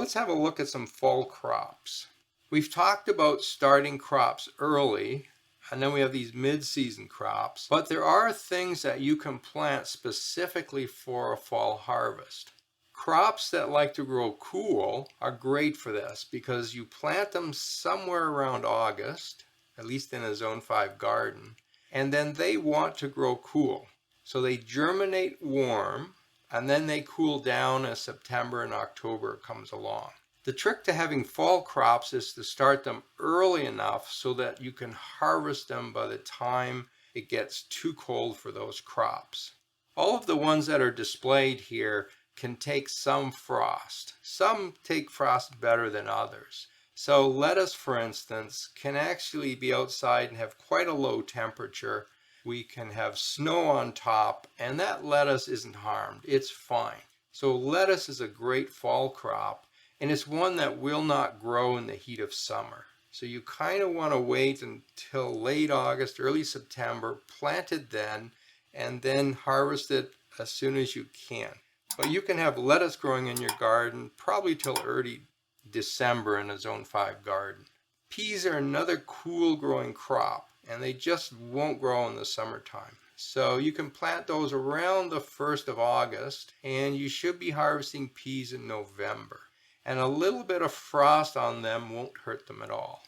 let's have a look at some fall crops. We've talked about starting crops early, and then we have these mid-season crops, but there are things that you can plant specifically for a fall harvest. Crops that like to grow cool are great for this because you plant them somewhere around August, at least in a Zone 5 garden, and then they want to grow cool. So they germinate warm, and then they cool down as September and October comes along. The trick to having fall crops is to start them early enough so that you can harvest them by the time it gets too cold for those crops. All of the ones that are displayed here can take some frost. Some take frost better than others. So lettuce, for instance, can actually be outside and have quite a low temperature. We can have snow on top, and that lettuce isn't harmed. It's fine. So lettuce is a great fall crop, and it's one that will not grow in the heat of summer. So you kind of want to wait until late August, early September, plant it then, and then harvest it as soon as you can. But you can have lettuce growing in your garden probably till early December in a Zone 5 garden. Peas are another cool growing crop, and they just won't grow in the summertime. So you can plant those around the 1st of August, and you should be harvesting peas in November. And a little bit of frost on them won't hurt them at all.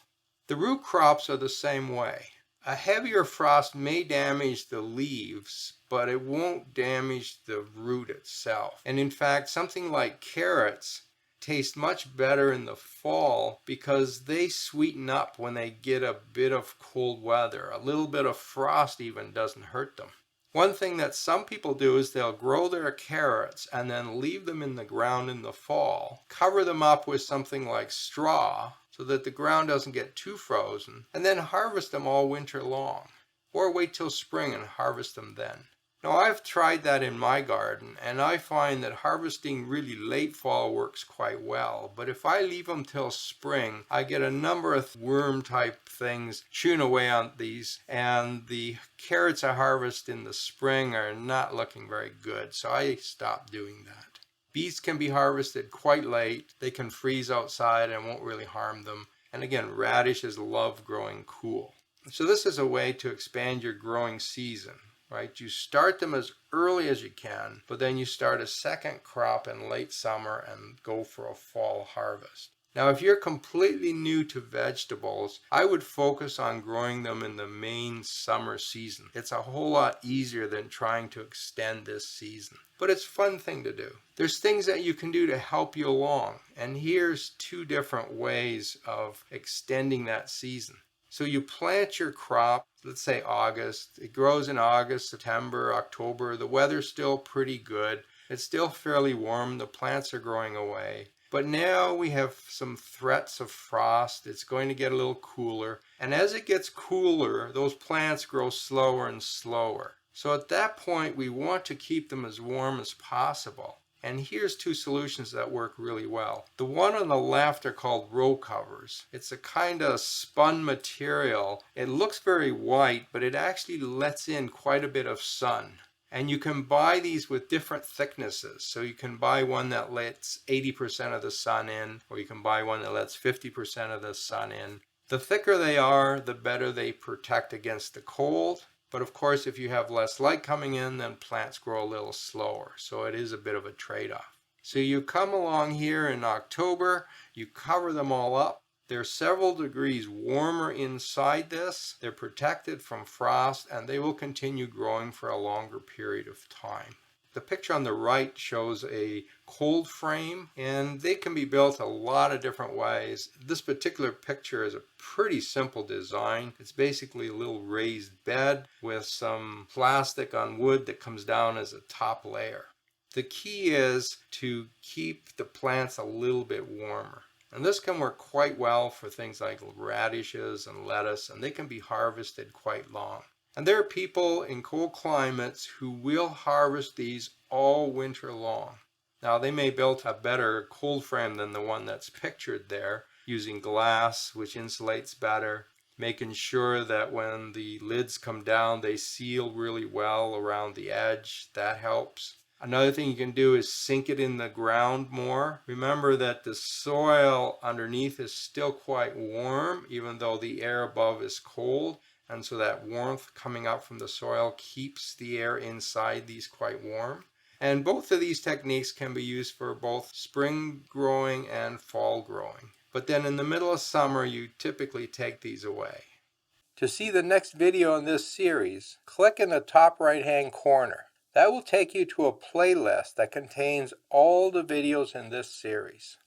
The root crops are the same way. A heavier frost may damage the leaves, but it won't damage the root itself. And in fact, something like carrots taste much better in the fall because they sweeten up when they get a bit of cold weather. A little bit of frost even doesn't hurt them. One thing that some people do is they'll grow their carrots and then leave them in the ground in the fall, cover them up with something like straw so that the ground doesn't get too frozen, and then harvest them all winter long. Or wait till spring and harvest them then. Now I've tried that in my garden, and I find that harvesting really late fall works quite well. But if I leave them till spring, I get a number of worm type things chewing away on these, and the carrots I harvest in the spring are not looking very good, so I stopped doing that. Beets can be harvested quite late. They can freeze outside and won't really harm them. And again, radishes love growing cool. So this is a way to expand your growing season. Right? You start them as early as you can, but then you start a second crop in late summer and go for a fall harvest. Now, if you're completely new to vegetables, I would focus on growing them in the main summer season. It's a whole lot easier than trying to extend this season, but it's a fun thing to do. There's things that you can do to help you along, and here's 2 different ways of extending that season. So you plant your crop, let's say August. It grows in August, September, October. The weather's still pretty good. It's still fairly warm. The plants are growing away. But now we have some threats of frost. It's going to get a little cooler. And as it gets cooler, those plants grow slower and slower. So at that point, we want to keep them as warm as possible. And here's 2 solutions that work really well. The one on the left are called row covers. It's a kind of spun material. It looks very white, but it actually lets in quite a bit of sun. And you can buy these with different thicknesses. So you can buy one that lets 80% of the sun in, or you can buy one that lets 50% of the sun in. The thicker they are, the better they protect against the cold. But of course, if you have less light coming in, then plants grow a little slower. So it is a bit of a trade-off. So you come along here in October, you cover them all up. They're several degrees warmer inside this. They're protected from frost, and they will continue growing for a longer period of time. The picture on the right shows a cold frame, and they can be built a lot of different ways. This particular picture is a pretty simple design. It's basically a little raised bed with some plastic on wood that comes down as a top layer. The key is to keep the plants a little bit warmer. And this can work quite well for things like radishes and lettuce, and they can be harvested quite long. And there are people in cold climates who will harvest these all winter long. Now, they may build a better cold frame than the one that's pictured there, using glass, which insulates better, making sure that when the lids come down, they seal really well around the edge. That helps. Another thing you can do is sink it in the ground more. Remember that the soil underneath is still quite warm, even though the air above is cold. And so that warmth coming up from the soil keeps the air inside these quite warm. And both of these techniques can be used for both spring growing and fall growing. But then in the middle of summer, you typically take these away. To see the next video in this series, click in the top right-hand corner. That will take you to a playlist that contains all the videos in this series.